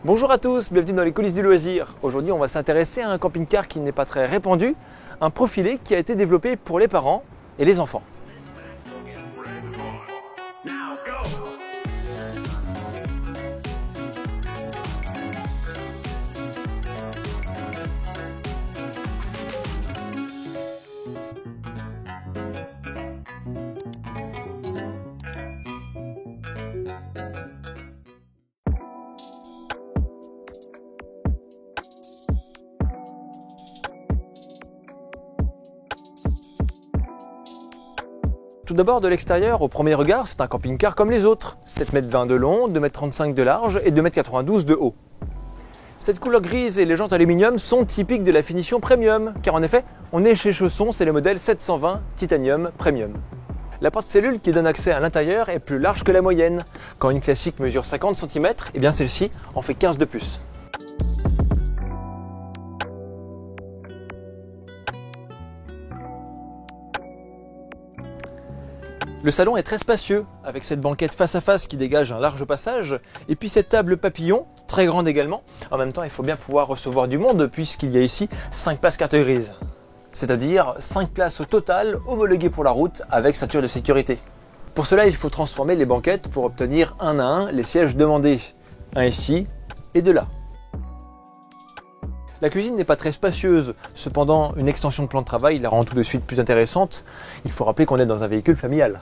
Bonjour à tous, bienvenue dans les coulisses du loisir. Aujourd'hui, on va s'intéresser à un camping-car qui n'est pas très répandu, un profilé qui a été développé pour les parents et les enfants. Tout d'abord de l'extérieur, au premier regard, c'est un camping-car comme les autres. 7,20 m de long, 2,35 m de large et 2,92 m de haut. Cette couleur grise et les jantes aluminium sont typiques de la finition premium, car en effet, on est chez Chausson, c'est le modèle 720 Titanium Premium. La porte-cellule qui donne accès à l'intérieur est plus large que la moyenne. Quand une classique mesure 50 cm, eh bien celle-ci en fait 15 de plus. Le salon est très spacieux, avec cette banquette face à face qui dégage un large passage, et puis cette table papillon, très grande également. En même temps, il faut bien pouvoir recevoir du monde, puisqu'il y a ici 5 places carte grise. C'est-à-dire 5 places au total, homologuées pour la route, avec ceinture de sécurité. Pour cela, il faut transformer les banquettes pour obtenir un à un les sièges demandés. Un ici et deux là. La cuisine n'est pas très spacieuse, cependant une extension de plan de travail la rend tout de suite plus intéressante. Il faut rappeler qu'on est dans un véhicule familial.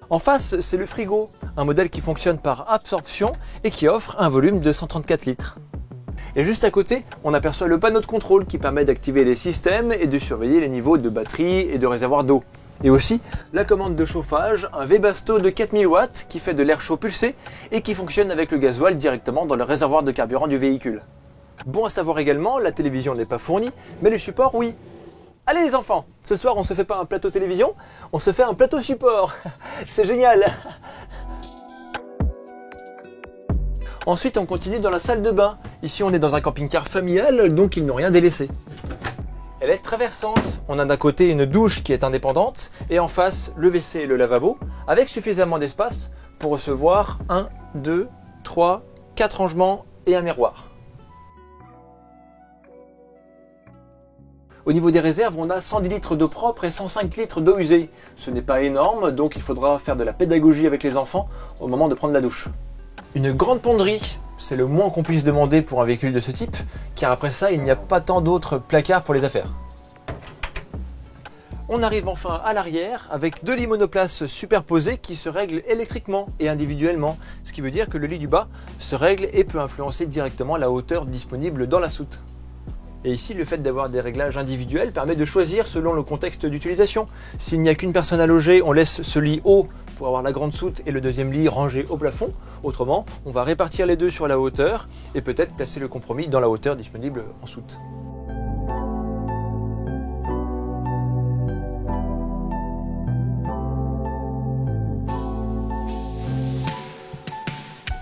En face, c'est le frigo, un modèle qui fonctionne par absorption et qui offre un volume de 134 litres. Et juste à côté, on aperçoit le panneau de contrôle qui permet d'activer les systèmes et de surveiller les niveaux de batterie et de réservoir d'eau. Et aussi la commande de chauffage, un Webasto de 4000 watts qui fait de l'air chaud pulsé et qui fonctionne avec le gasoil directement dans le réservoir de carburant du véhicule. Bon à savoir également, la télévision n'est pas fournie, mais le support oui. Allez les enfants, ce soir on se fait pas un plateau télévision, on se fait un plateau support. C'est génial. Ensuite, on continue dans la salle de bain. Ici, on est dans un camping-car familial, donc ils n'ont rien délaissé. Elle est traversante. On a d'un côté une douche qui est indépendante et en face, le WC et le lavabo, avec suffisamment d'espace pour recevoir 1, 2, 3, 4 rangements et un miroir. Au niveau des réserves, on a 110 litres d'eau propre et 105 litres d'eau usée. Ce n'est pas énorme, donc il faudra faire de la pédagogie avec les enfants au moment de prendre la douche. Une grande ponderie, c'est le moins qu'on puisse demander pour un véhicule de ce type, car après ça, il n'y a pas tant d'autres placards pour les affaires. On arrive enfin à l'arrière avec deux lits monoplaces superposés qui se règlent électriquement et individuellement, ce qui veut dire que le lit du bas se règle et peut influencer directement la hauteur disponible dans la soute. Et ici, le fait d'avoir des réglages individuels permet de choisir selon le contexte d'utilisation. S'il n'y a qu'une personne à loger, on laisse ce lit haut pour avoir la grande soute et le deuxième lit rangé au plafond. Autrement, on va répartir les deux sur la hauteur et peut-être placer le compromis dans la hauteur disponible en soute.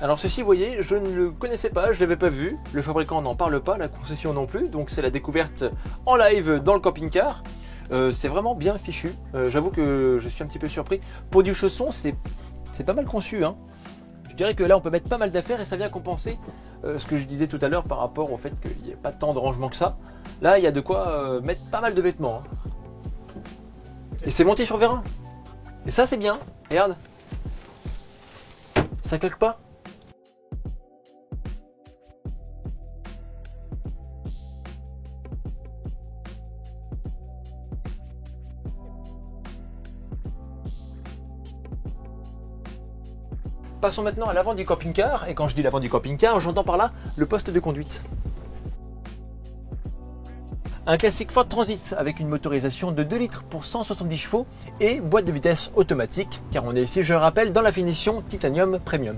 Alors ceci, vous voyez, je ne le connaissais pas, je ne l'avais pas vu, le fabricant n'en parle pas, la concession non plus, donc c'est la découverte en live dans le camping-car. C'est vraiment bien fichu, j'avoue que je suis un petit peu surpris. Pour du Chausson, c'est pas mal conçu, hein. Je dirais que là on peut mettre pas mal d'affaires et ça vient compenser ce que je disais tout à l'heure par rapport au fait qu'il n'y ait pas tant de rangement que ça. Là il y a de quoi mettre pas mal de vêtements, hein. Et c'est monté sur vérin. Et ça c'est bien, regarde. Ça claque pas. Passons maintenant à l'avant du camping-car, et quand je dis l'avant du camping-car, j'entends par là le poste de conduite. Un classique Ford Transit avec une motorisation de 2 litres pour 170 chevaux et boîte de vitesse automatique, car on est ici, je le rappelle, dans la finition Titanium Premium.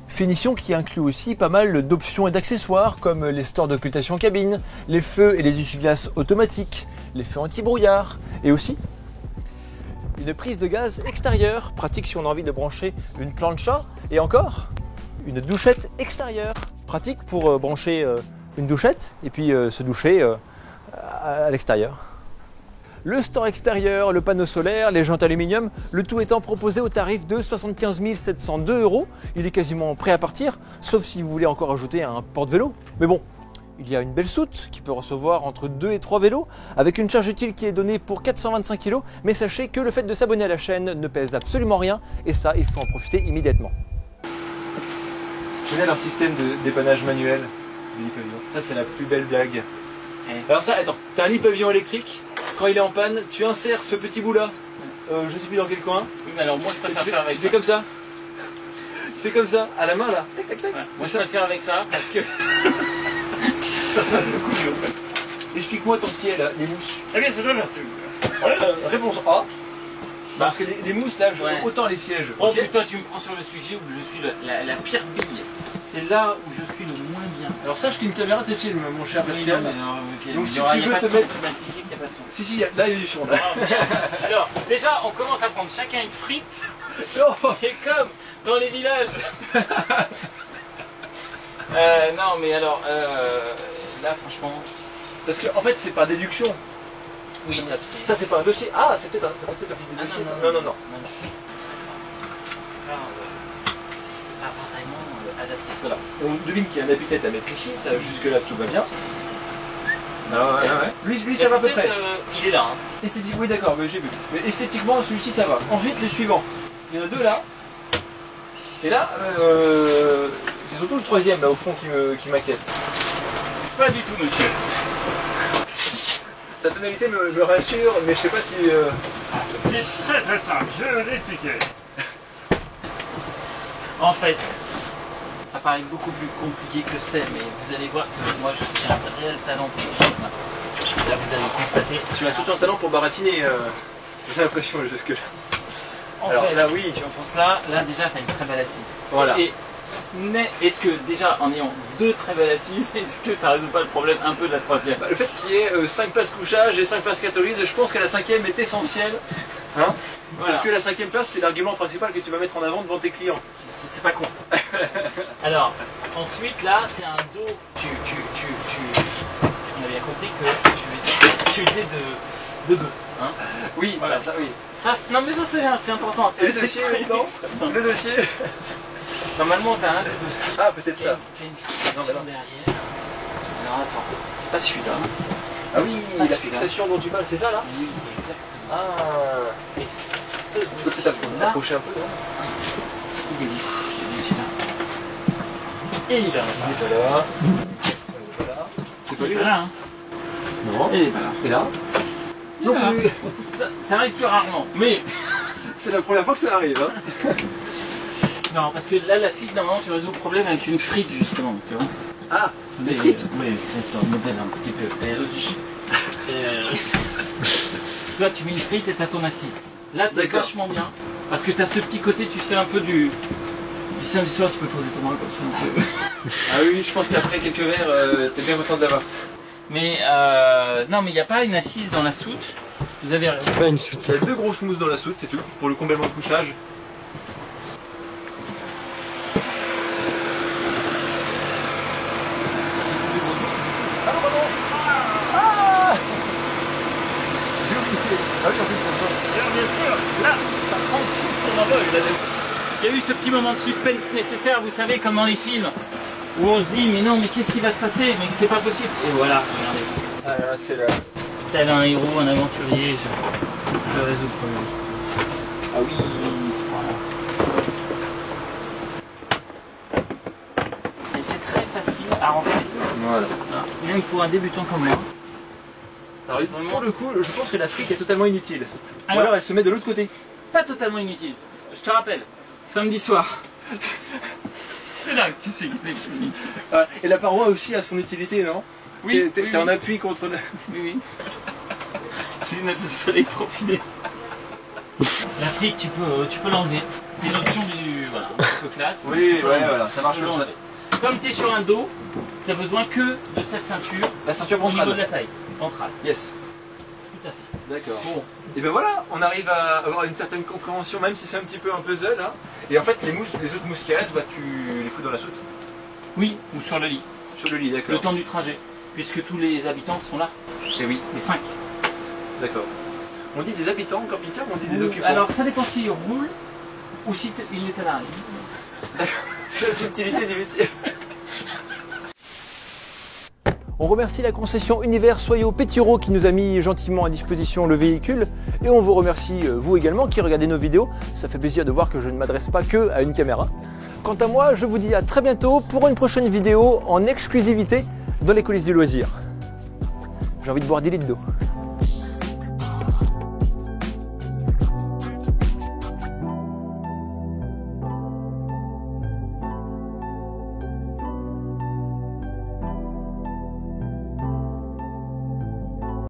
Finition qui inclut aussi pas mal d'options et d'accessoires comme les stores d'occultation cabine, les feux et les essuie-glaces automatiques, les feux anti-brouillard et aussi une prise de gaz extérieure, pratique si on a envie de brancher une plancha, et encore une douchette extérieure, pratique pour brancher une douchette et puis se doucher à l'extérieur. Le store extérieur, le panneau solaire, les jantes aluminium, le tout étant proposé au tarif de 75 702 €. Il est quasiment prêt à partir, sauf si vous voulez encore ajouter un porte-vélo. Mais bon, il y a une belle soute qui peut recevoir entre 2 et 3 vélos, avec une charge utile qui est donnée pour 425 kg. Mais sachez que le fait de s'abonner à la chaîne ne pèse absolument rien, et ça, il faut en profiter immédiatement. Je connais leur système de dépannage manuel du lit-pavillon. Ça, c'est la plus belle blague. Alors ça, attends, t'as un lit-pavillon électrique. Quand il est en panne, tu insères ce petit bout là, je sais plus dans quel coin. Oui, mais alors moi je préfère faire avec ça. Tu fais comme ça. Tu fais comme ça, à la main là. Tac tac tac. Ouais. Moi je préfère avec ça parce que ça se passe beaucoup mieux en fait. Explique-moi ton pied là, les mousses. Eh bien c'est très facile. Réponse A. Parce que les mousses là, autant les sièges. Oh okay. putain, tu me prends sur le sujet où je suis la pire bille. C'est là où je suis le moins bien. Alors sache qu'une caméra te filme, mon cher Pascal. Okay. Donc si tu veux te mettre... qu'il n'y a pas de son. Si, là il y a du son là. Alors, déjà, on commence à prendre chacun une frite. Oh. Et comme dans les villages. Non, mais alors, là, franchement... Parce qu'en fait, c'est par déduction. Oui, ça c'est pas un dossier. Ah, ça peut être un fils de dossier. Non. C'est pas vraiment adapté. Voilà. On devine qu'il y a un appui-tête à mettre ici, ça, jusque-là tout va bien. Ouais. Lui ça va à peu près. Il est là. Hein. Esthétique, oui d'accord, mais j'ai vu. Mais esthétiquement celui-ci ça va. Ensuite le suivant. Il y en a 2 là. Et là, c'est surtout le troisième là au fond qui m'inquiète. Pas du tout monsieur. Ta tonalité me rassure, mais je sais pas si... C'est très simple, je vais vous expliquer. En fait, ça paraît beaucoup plus compliqué que c'est, mais vous allez voir que moi j'ai un réel talent pour ce genre. Là vous allez constater. Tu as surtout un talent pour baratiner, j'ai l'impression jusque-là. Alors fait, là oui, tu enfonces là déjà tu as une très belle assise. Voilà. Mais est-ce que déjà en ayant 2 très belles assises, est-ce que ça résout pas le problème un peu de la troisième? Le fait qu'il y ait 5 places couchage et 5 places catholyse, je pense que la 5e est essentielle. Hein voilà. Parce que la 5e place, c'est l'argument principal que tu vas mettre en avant devant tes clients. C'est pas con. Alors, ensuite là, tu as un dos, on a bien compris que tu étais de bœuf. Hein oui, voilà, ça oui. Ça, non mais ça c'est important. Et le dossier maintenant. Le dossier. Normalement, tu as un des dossiers. Ah, peut-être ça. Qui a une fixation derrière. Alors attends, c'est pas celui-là. Ah oui, la fixation dont tu parles, c'est ça là? Oui, exactement. Ah. Et ce tu peux peut-être approcher un peu, non? Il est où ce dossier-là? Et il est là. Il est pas là. Voilà. C'est pas lui là, hein? Non. Et il est pas là. Et là? Non plus. Ça arrive plus rarement. Mais c'est la première fois que ça arrive. Hein. Non, parce que là, l'assise, normalement, tu résous le problème avec une frite, justement, tu vois. Ah, c'est des frites? Oui, c'est un modèle un petit peu belge. Tu vois, tu mets une frite et t'as ton assise. Là, t'es vachement bien, parce que t'as ce petit côté, tu sais, un peu du samedi soir, tu peux poser ton bras comme ça un peu. Ah oui, je pense qu'après quelques verres, t'es bien content de l'avoir. Mais, non, mais il n'y a pas une assise dans la soute. Vous avez raison. C'est pas une soute. Il y a 2 grosses mousses dans la soute, c'est tout, pour le comblement de couchage. Ah oui, en plus, ça bien sûr, là, ça prend tout son envol. Il y a eu ce petit moment de suspense nécessaire, vous savez, comme dans les films, où on se dit, mais non, mais qu'est-ce qui va se passer? Mais c'est pas possible. Et voilà, regardez. Ah là, c'est là. Tel un héros, un aventurier, je résous le problème. Ah oui. Voilà. Et c'est très facile à rentrer. Voilà. Même pour un débutant comme moi. Alors, pour le coup, je pense que la frite est totalement inutile. Ou alors elle se met de l'autre côté. Pas totalement inutile. Je te rappelle, samedi soir. C'est là que tu sais qu'il est inutile. Ah, et la paroi aussi a son utilité, non? Oui. T'es en appui contre le... Oui. Lunettes de soleil profilées. La frite, tu peux l'enlever. C'est une option du... Voilà, un peu classe. Oui, ouais, voilà, ça marche comme ça. Comme tu es sur un dos, tu n'as besoin que de cette ceinture. La ceinture au ventrale. niveau de la taille. Ventrale. Yes. Tout à fait. D'accord. Bon. Et ben voilà, on arrive à avoir une certaine compréhension, même si c'est un petit peu un puzzle. Hein. Et en fait, les autres mousses qui restent, bah, tu les fous dans la soute. Oui, ou sur le lit. Sur le lit, d'accord. Le temps du trajet, puisque tous les habitants sont là. Eh oui, Les 5. d'accord. On dit des habitants en camping-car ou on dit des occupants? Alors ça dépend s'il roule ou si il est à l'arrêt. C'est la subtilité du métier. On remercie la concession Univers Soyo Pétiro qui nous a mis gentiment à disposition le véhicule et on vous remercie vous également qui regardez nos vidéos. Ça fait plaisir de voir que je ne m'adresse pas que à une caméra. Quant à moi, je vous dis à très bientôt pour une prochaine vidéo en exclusivité dans les coulisses du loisir. J'ai envie de boire 10 litres d'eau.